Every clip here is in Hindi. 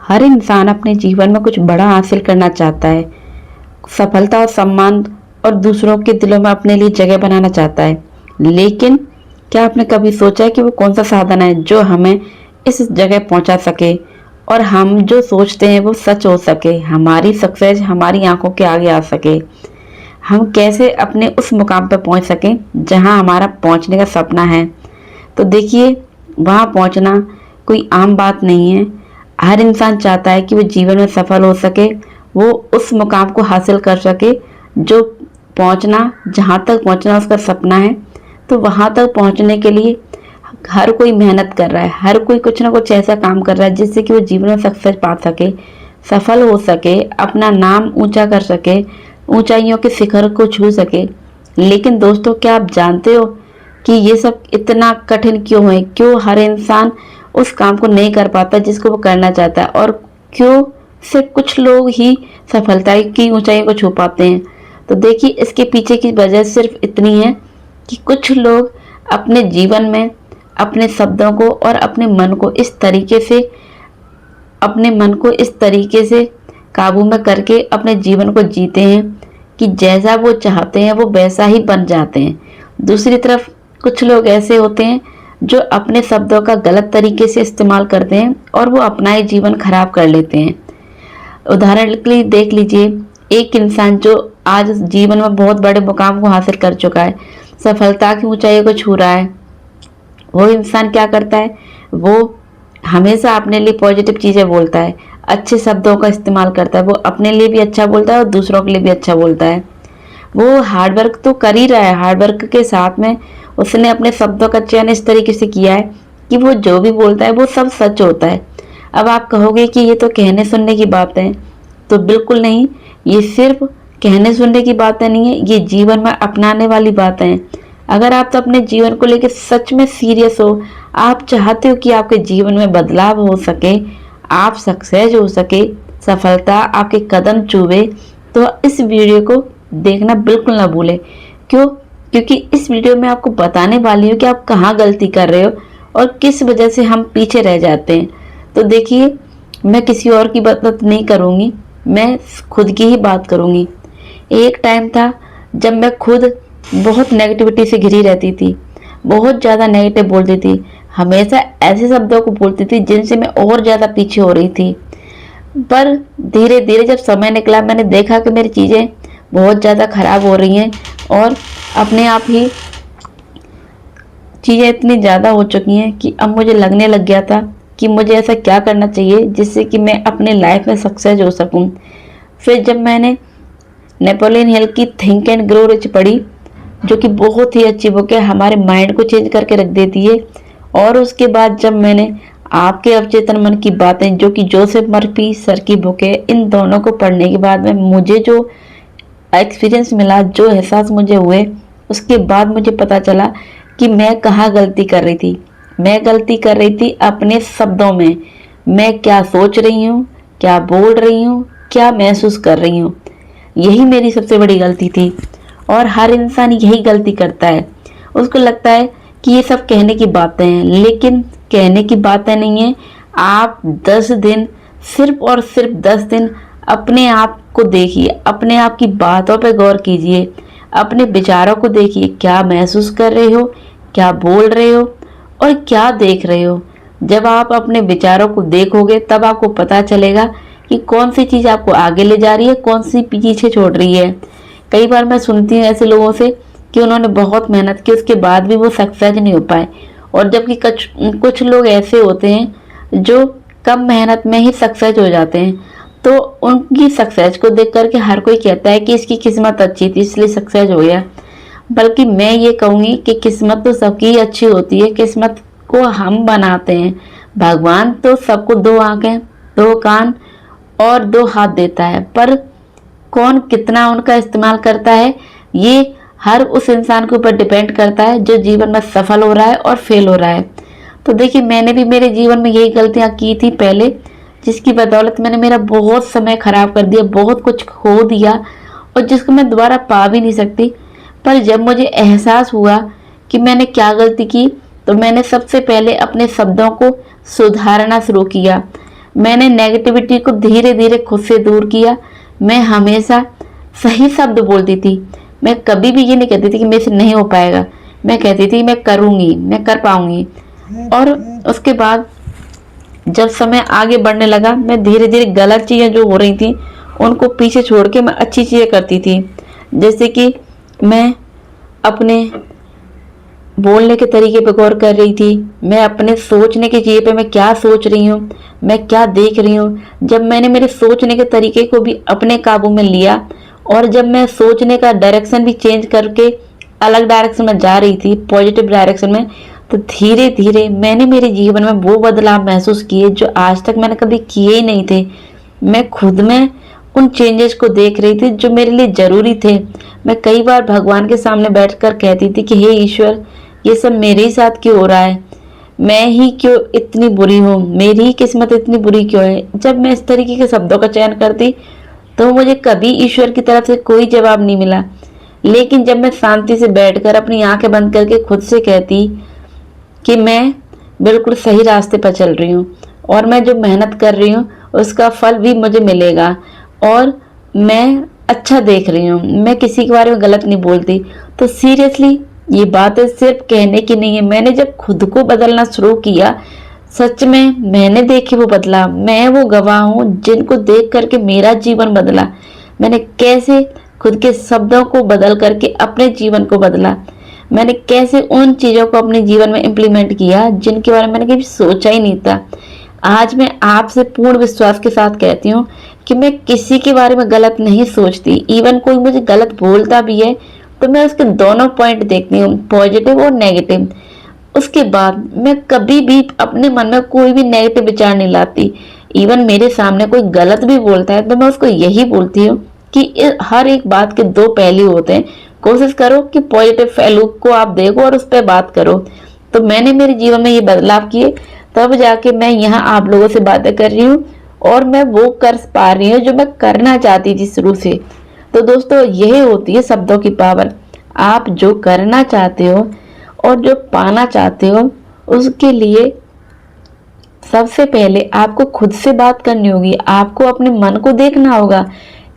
हर इंसान अपने जीवन में कुछ बड़ा हासिल करना चाहता है। सफलता और सम्मान और दूसरों के दिलों में अपने लिए जगह बनाना चाहता है। लेकिन क्या आपने कभी सोचा है कि वो कौन सा साधन है जो हमें इस जगह पहुंचा सके और हम जो सोचते हैं वो सच हो सके, हमारी सक्सेस हमारी आंखों के आगे आ सके। हम कैसे अपने उस मुकाम पर पहुंच सकें जहां हमारा पहुंचने का सपना है। तो देखिए, वहां पहुंचना कोई आम बात नहीं है। हर इंसान चाहता है कि वो जीवन में सफल हो सके, वो उस मुकाम को हासिल कर सके जो पहुंचना, जहां तक पहुंचना उसका सपना है। तो वहां तक पहुंचने के लिए हर कोई मेहनत कर रहा है, हर कोई कुछ ना कुछ ऐसा काम कर रहा है जिससे कि वो जीवन में सक्सेस पा सके, सफल हो सके, अपना नाम ऊंचा कर सके, ऊंचाइयों के शिखर को छू सके। लेकिन दोस्तों, क्या आप जानते हो कि ये सब इतना कठिन क्यों है? क्यों हर इंसान उस काम को नहीं कर पाता जिसको वो करना चाहता है, और क्यों सिर्फ कुछ लोग ही सफलता की ऊंचाई को छू पाते हैं? तो देखिए, इसके पीछे की वजह सिर्फ इतनी है कि कुछ लोग अपने जीवन में अपने शब्दों को और अपने मन को इस तरीके से काबू में करके अपने जीवन को जीते हैं कि जैसा वो चाहते हैं वो वैसा ही बन जाते हैं। दूसरी तरफ कुछ लोग ऐसे होते हैं जो अपने शब्दों का गलत तरीके से इस्तेमाल करते हैं और वो अपना ही जीवन खराब कर लेते हैं। उदाहरण के लिए देख लीजिए, एक इंसान जो आज जीवन में बहुत बड़े मुकाम को हासिल कर चुका है, सफलता की ऊंचाई को छू रहा है, वो इंसान क्या करता है? वो हमेशा अपने लिए पॉजिटिव चीजें बोलता है, अच्छे शब्दों का इस्तेमाल करता है, वो अपने लिए भी अच्छा बोलता है और दूसरों के लिए भी अच्छा बोलता है। वो हार्डवर्क तो कर ही रहा है, हार्डवर्क के साथ में उसने अपने शब्दों का चयन इस तरीके से किया है कि वो जो भी बोलता है वो सब सच होता है। अब आप कहोगे कि ये तो कहने सुनने की बात है, तो बिल्कुल नहीं, ये सिर्फ कहने सुनने की बातें नहीं है, ये जीवन में अपनाने वाली बातें हैं। अगर आप तो अपने जीवन को लेकर सच में सीरियस हो, आप चाहते हो कि आपके जीवन में बदलाव हो सके, आप सक्सेस हो सके, सफलता आपके कदम चूमे, तो इस वीडियो को देखना बिल्कुल ना भूलें। क्यों? क्योंकि इस वीडियो में आपको बताने वाली हूँ कि आप कहाँ गलती कर रहे हो और किस वजह से हम पीछे रह जाते हैं। तो देखिए, मैं किसी और की बात नहीं करूँगी, मैं खुद की ही बात करूँगी। एक टाइम था जब मैं खुद बहुत नेगेटिविटी से घिरी रहती थी, बहुत ज़्यादा नेगेटिव बोलती थी, हमेशा ऐसे शब्दों को बोलती थी जिनसे मैं और ज़्यादा पीछे हो रही थी। पर धीरे धीरे जब समय निकला, मैंने देखा कि मेरी चीज़ें बहुत ज़्यादा खराब हो रही हैं और अपने आप ही चीज़ें इतनी ज़्यादा हो चुकी हैं कि अब मुझे लगने लग गया था कि मुझे ऐसा क्या करना चाहिए जिससे कि मैं अपने लाइफ में सक्सेस हो सकूं। फिर जब मैंने नेपोलियन हिल की थिंक एंड ग्रो रिच पढ़ी, जो कि बहुत ही अच्छी बुक है, हमारे माइंड को चेंज करके रख देती है, और उसके बाद जब मैंने आपके अवचेतन मन की बातें, जो कि जोसेफ मर्फी सर की बुक है, इन दोनों को पढ़ने के बाद में मुझे जो एक्सपीरियंस मिला, जो एहसास मुझे हुए, उसके बाद मुझे पता चला कि मैं कहाँ गलती कर रही थी। मैं गलती कर रही थी अपने शब्दों में, मैं क्या सोच रही हूँ, क्या बोल रही हूँ, क्या महसूस कर रही हूँ, यही मेरी सबसे बड़ी गलती थी। और हर इंसान यही गलती करता है, उसको लगता है कि ये सब कहने की बातें हैं, लेकिन कहने की बातें नहीं है। आप 10 दिन, सिर्फ और सिर्फ 10 दिन अपने आप को देखिए, अपने आप की बातों पर गौर कीजिए, अपने विचारों को देखिए, क्या महसूस कर रहे हो, क्या बोल रहे हो और क्या देख रहे हो। जब आप अपने विचारों को देखोगे तब आपको पता चलेगा कि कौन सी चीज़ आपको आगे ले जा रही है, कौन सी पीछे छोड़ रही है। कई बार मैं सुनती हूँ ऐसे लोगों से कि उन्होंने बहुत मेहनत की, उसके बाद भी वो सक्सेस नहीं हो पाए, और जबकि कुछ लोग ऐसे होते हैं जो कम मेहनत में ही सक्सेस हो जाते हैं। तो उनकी सक्सेस को देख करके हर कोई कहता है कि इसकी किस्मत अच्छी थी इसलिए सक्सेस हो गया। बल्कि मैं ये कहूँगी कि किस्मत तो सबकी अच्छी होती है, किस्मत को हम बनाते हैं। भगवान तो सबको 2 आंखें, 2 कान और 2 हाथ देता है, पर कौन कितना उनका इस्तेमाल करता है, ये हर उस इंसान के ऊपर डिपेंड करता है जो जीवन में सफल हो रहा है और फेल हो रहा है। तो देखिए, मैंने भी मेरे जीवन में यही गलतियां की थी पहले, जिसकी बदौलत मैंने मेरा बहुत समय खराब कर दिया, बहुत कुछ खो दिया, और जिसको मैं दोबारा पा भी नहीं सकती। पर जब मुझे एहसास हुआ कि मैंने क्या गलती की, तो मैंने सबसे पहले अपने शब्दों को सुधारना शुरू किया। मैंने नेगेटिविटी को धीरे धीरे खुद से दूर किया। मैं हमेशा सही शब्द बोलती थी। मैं कभी भी ये नहीं कहती थी कि मेरे से नहीं हो पाएगा। मैं कहती थी मैं करूँगी, मैं कर पाऊँगी। और उसके बाद जब समय आगे बढ़ने लगा, मैं धीरे धीरे गलत चीज़ें जो हो रही थी उनको पीछे छोड़ के मैं अच्छी चीज़ें करती थी। जैसे कि मैं अपने बोलने के तरीके पे गौर कर रही थी। मैं अपने सोचने की चीज़ पे मैं क्या सोच रही हूँ, मैं क्या देख रही हूँ। जब मैंने मेरे सोचने के तरीके को भी अपने काबू में लिया और जब मैं सोचने का डायरेक्शन भी चेंज करके अलग डायरेक्शन में जा रही थी, पॉजिटिव डायरेक्शन में, तो धीरे धीरे मैंने मेरे जीवन में वो बदलाव महसूस किए जो आज तक मैंने कभी किए ही नहीं थे। मैं खुद में उन चेंजेस को देख रही थी जो मेरे लिए ज़रूरी थे। मैं कई बार भगवान के सामने बैठकर कहती थी कि हे ईश्वर, ये सब मेरे ही साथ क्यों हो रहा है, मैं ही क्यों इतनी बुरी हूँ, मेरी ही किस्मत इतनी बुरी क्यों है। जब मैं इस तरीके के शब्दों का चयन करती तो मुझे कभी ईश्वर की तरफ से कोई जवाब नहीं मिला। लेकिन जब मैं शांति से बैठकर अपनी आंखें बंद करके खुद से कहती कि मैं बिल्कुल सही रास्ते पर चल रही हूँ और मैं जो मेहनत कर रही हूँ उसका फल भी मुझे मिलेगा और मैं अच्छा देख रही हूँ, मैं किसी के बारे में गलत नहीं बोलती, तो सीरियसली ये बातें सिर्फ कहने की नहीं है। मैंने जब खुद को बदलना शुरू किया, सच में मैंने देखी वो बदला। मैं वो गवाह हूँ जिनको देख करके मेरा जीवन बदला। मैंने कैसे खुद के शब्दों को बदल करके अपने जीवन को बदला। मैंने कैसे उन चीज़ों को अपने जीवन में इम्प्लीमेंट किया जिनके बारे में मैंने कभी सोचा ही नहीं था। आज मैं आपसे पूर्ण विश्वास के साथ कहती हूँ कि मैं किसी के बारे में गलत नहीं सोचती। इवन कोई मुझे गलत बोलता भी है तो मैं उसके दोनों पॉइंट देखती हूँ, पॉजिटिव और नेगेटिव। उसके बाद मैं कभी भी अपने मन में कोई भी नेगेटिव विचार नहीं लाती। इवन मेरे सामने कोई गलत भी बोलता है तो मैं उसको यही बोलती हूँ कि हर एक बात के दो पहलू होते हैं। कोशिश करो कि पॉजिटिव पहलू को आप देखो और उस पर बात करो। तो मैंने मेरे जीवन में ये बदलाव किए, तब जाके मैं यहाँ आप लोगों से बातें कर रही हूँ और मैं वो कर पा रही हूँ जो मैं करना चाहती थी शुरू से। तो दोस्तों, यही होती है शब्दों की पावर। आप जो करना चाहते हो और जो पाना चाहते हो उसके लिए सबसे पहले आपको खुद से बात करनी होगी। आपको अपने मन को देखना होगा,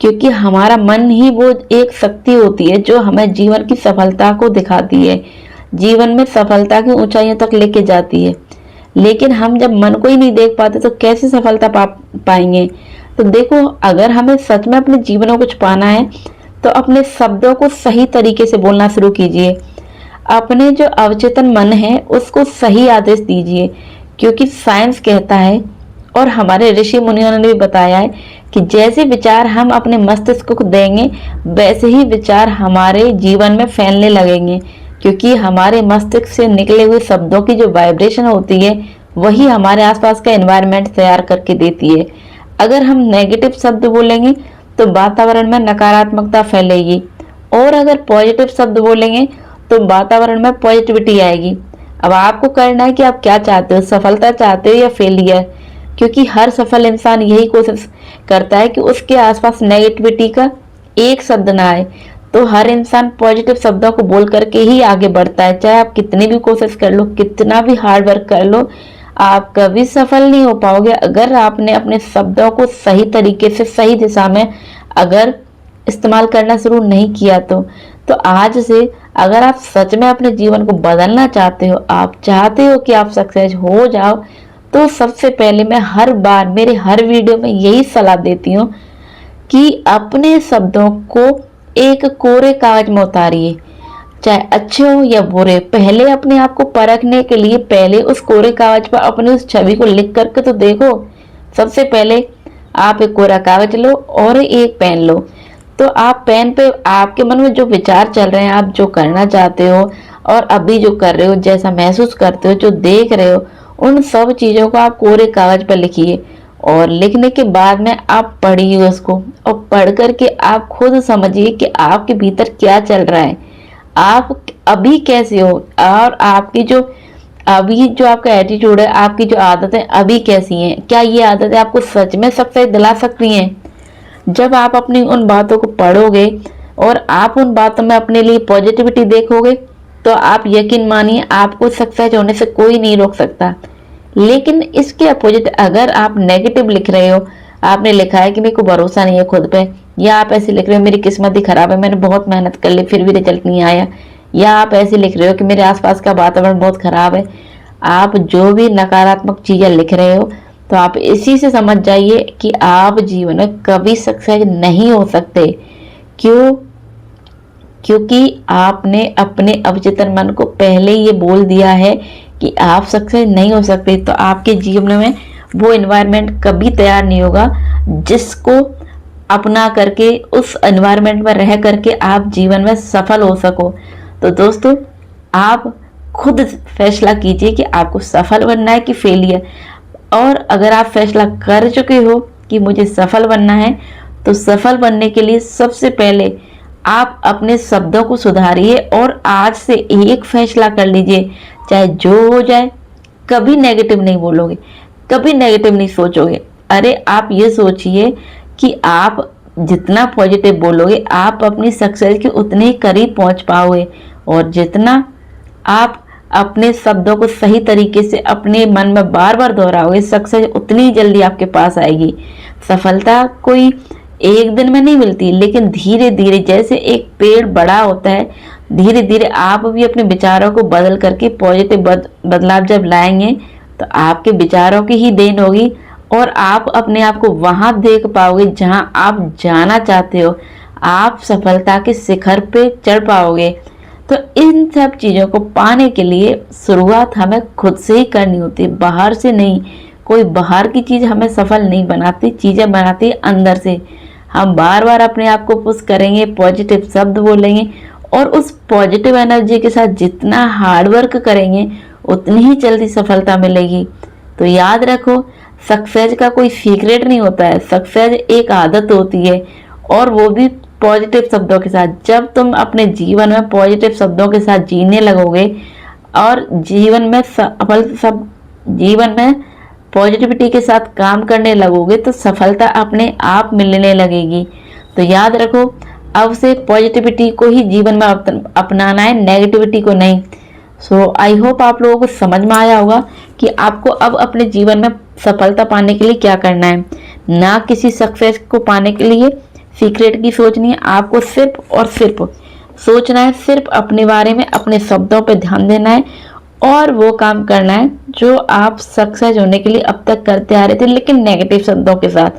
क्योंकि हमारा मन ही वो एक शक्ति होती है जो हमें जीवन की सफलता को दिखाती है, जीवन में सफलता की ऊंचाइयों तक लेके जाती है। लेकिन हम जब मन को ही नहीं देख पाते तो कैसे सफलता पाएंगे। तो देखो, अगर हमें सच में अपने जीवन में कुछ पाना है तो अपने शब्दों को सही तरीके से बोलना शुरू कीजिए। अपने जो अवचेतन मन है उसको सही आदेश दीजिए, क्योंकि साइंस कहता है और हमारे ऋषि मुनियों ने भी बताया है कि जैसे विचार हम अपने मस्तिष्क को देंगे वैसे ही विचार हमारे जीवन में फैलने लगेंगे, क्योंकि हमारे मस्तिष्क से निकले हुए शब्दों की जो वाइब्रेशन होती है वही हमारे आसपास का एनवायरनमेंट तैयार करके देती है। अगर हम नेगेटिव शब्द बोलेंगे तो वातावरण में नकारात्मकता फैलेगी और अगर पॉजिटिव शब्द बोलेंगे तो वातावरण में पॉजिटिविटी आएगी। अब आपको करना है कि आप क्या चाहते हो, सफलता चाहते हो या फेलियर, क्योंकि हर सफल इंसान यही कोशिश करता है कि उसके आसपास नेगेटिविटी का एक शब्द ना आए। तो हर इंसान पॉजिटिव शब्दों को बोल करके ही आगे बढ़ता है। चाहे आप कितनी भी कोशिश कर लो, कितना भी हार्ड वर्क कर लो, आप कभी सफल नहीं हो पाओगे अगर आपने अपने शब्दों को सही तरीके से सही दिशा में अगर इस्तेमाल करना शुरू नहीं किया। तो आज से अगर आप सच में अपने जीवन को बदलना चाहते हो, आप चाहते हो कि आप सक्सेस हो जाओ, तो सबसे पहले मैं हर बार मेरे हर वीडियो में यही सलाह देती हूँ कि अपने शब्दों को एक कोरे कागज में उतारिए, चाहे अच्छे हो या बुरे। पहले अपने आप को परखने के लिए पहले उस कोरे कागज पर अपनी उस छवि को लिख करके तो देखो। सबसे पहले आप एक कोरा कागज लो और एक पेन लो। तो आप पेन पे आपके मन में जो विचार चल रहे हैं, आप जो करना चाहते हो और अभी जो कर रहे हो, जैसा महसूस करते हो, जो देख रहे हो, उन सब चीज़ों को आप कोरे कागज पर लिखिए। और लिखने के बाद में आप पढ़िए उसको, और पढ़ करके आप खुद समझिए कि आपके भीतर क्या चल रहा है, आप अभी कैसे हो और आपकी जो अभी जो आपका एटीट्यूड है, आपकी जो आदतें अभी कैसी हैं। क्या ये आदतें आपको सच में सक्सेस दिला सकती हैं? जब आप अपनी उन बातों को पढ़ोगे और आप उन बातों में अपने लिए पॉजिटिविटी देखोगे तो आप यकीन मानिए आपको सक्सेस होने से कोई नहीं रोक सकता। लेकिन इसके अपोजिट अगर आप नेगेटिव लिख रहे हो, आपने लिखा है कि मेरे को भरोसा नहीं है खुद पे, या आप ऐसे लिख रहे हो मेरी किस्मत ही खराब है, मैंने बहुत मेहनत कर ली फिर भी रिजल्ट नहीं आया, या आप ऐसे लिख रहे हो कि मेरे आसपास का वातावरण बहुत खराब है, आप जो भी नकारात्मक चीजें लिख रहे हो तो आप इसी से समझ जाइए कि आप जीवन में कभी सक्सेस नहीं हो सकते। क्यों? क्योंकि आपने अपने अवचेतन मन को पहले ये बोल दिया है कि आप सक्सेस नहीं हो सकते, तो आपके जीवन में वो एनवायरनमेंट कभी तैयार नहीं होगा जिसको अपना करके, उस एनवायरनमेंट में रह करके आप जीवन में सफल हो सको। तो दोस्तों, आप खुद फैसला कीजिए कि आपको सफल बनना है कि फेलियर। और अगर आप फैसला कर चुके हो कि मुझे सफल बनना है, तो सफल बनने के लिए सबसे पहले आप अपने शब्दों को सुधारिए और आज से एक फैसला कर लीजिए, चाहे जो हो जाए कभी नेगेटिव नहीं बोलोगे, कभी नेगेटिव नहीं सोचोगे। अरे आप ये सोचिए कि आप जितना पॉजिटिव बोलोगे आप अपनी सक्सेस के उतने ही करीब पहुंच पाओगे, और जितना आप अपने शब्दों को सही तरीके से अपने मन में बार बार दोहराओगे, सक्सेस उतनी जल्दी आपके पास आएगी। सफलता कोई एक दिन में नहीं मिलती, लेकिन धीरे धीरे जैसे एक पेड़ बड़ा होता है, धीरे धीरे आप भी अपने विचारों को बदल करके पॉजिटिव बदलाव जब लाएंगे तो आपके विचारों की ही देन होगी, और आप अपने आप को वहां देख पाओगे जहां आप जाना चाहते हो। आप सफलता के शिखर पे चढ़ पाओगे। तो इन सब चीज़ों को पाने के लिए शुरुआत हमें खुद से ही करनी होती है, बाहर से नहीं। कोई बाहर की चीज़ हमें सफल नहीं बनाती, चीज़ें बनाती अंदर से। हम बार बार अपने आप को पुश करेंगे, पॉजिटिव शब्द बोलेंगे, और उस पॉजिटिव एनर्जी के साथ जितना हार्डवर्क करेंगे उतनी ही जल्दी सफलता मिलेगी। तो याद रखो, सक्सेस का कोई सीक्रेट नहीं होता है, सक्सेस एक आदत होती है, और वो भी पॉजिटिव शब्दों के साथ। जब तुम अपने जीवन में पॉजिटिव शब्दों के साथ जीने लगोगे और जीवन में पॉजिटिविटी के साथ काम करने लगोगे, तो सफलता अपने आप मिलने लगेगी। तो याद रखो, अब से पॉजिटिविटी को ही जीवन में अपनाना है, नेगेटिविटी को नहीं। सो आई होप आप लोगों को समझ में आया होगा कि आपको अब अपने जीवन में सफलता पाने के लिए क्या करना है। ना किसी सक्सेस को पाने के लिए सीक्रेट की सोचनी है, आपको सिर्फ और सिर्फ सोचना है, सिर्फ अपने बारे में, अपने शब्दों पे ध्यान देना है, और वो काम करना है जो आप सक्सेस होने के लिए अब तक करते आ रहे थे, लेकिन नेगेटिव शब्दों के साथ।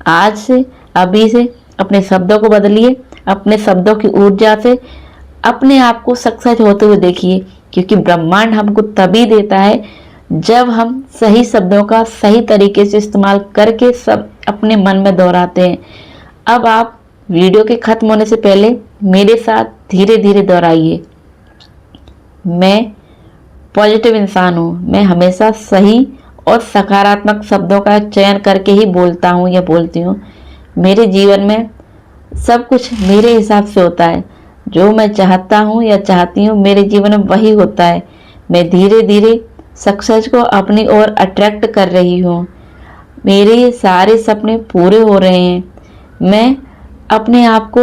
आज से, अभी से अपने शब्दों को बदलिए, अपने शब्दों की ऊर्जा से अपने आप को सक्सेस होते हुए देखिए, क्योंकि ब्रह्मांड हमको तभी देता है जब हम सही शब्दों का सही तरीके से इस्तेमाल करके सब अपने मन में दोहराते हैं। अब आप वीडियो के खत्म होने से पहले मेरे साथ धीरे धीरे दोहराइए, मैं पॉजिटिव इंसान हूँ, मैं हमेशा सही और सकारात्मक शब्दों का चयन करके ही बोलता हूँ या बोलती हूँ। मेरे जीवन में सब कुछ मेरे हिसाब से होता है, जो मैं चाहता हूँ या चाहती हूँ मेरे जीवन में वही होता है। मैं धीरे धीरे सक्सेस को अपनी ओर अट्रैक्ट कर रही हूँ, मेरे सारे सपने पूरे हो रहे हैं। मैं अपने आप को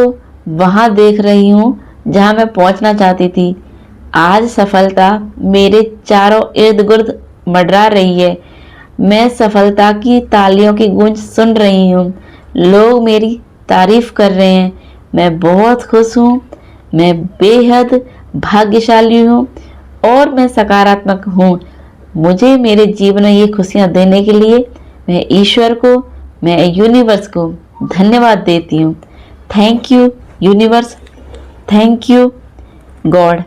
वहाँ देख रही हूँ जहाँ मैं पहुँचना चाहती थी। आज सफलता मेरे चारों इर्द गिर्द मंडरा रही है। मैं सफलता की तालियों की गूंज सुन रही हूँ, लोग मेरी तारीफ कर रहे हैं। मैं बहुत खुश हूँ, मैं बेहद भाग्यशाली हूँ, और मैं सकारात्मक हूँ। मुझे मेरे जीवन में ये खुशियाँ देने के लिए मैं ईश्वर को, मैं यूनिवर्स को धन्यवाद देती हूँ। Thank you universe, thank you God.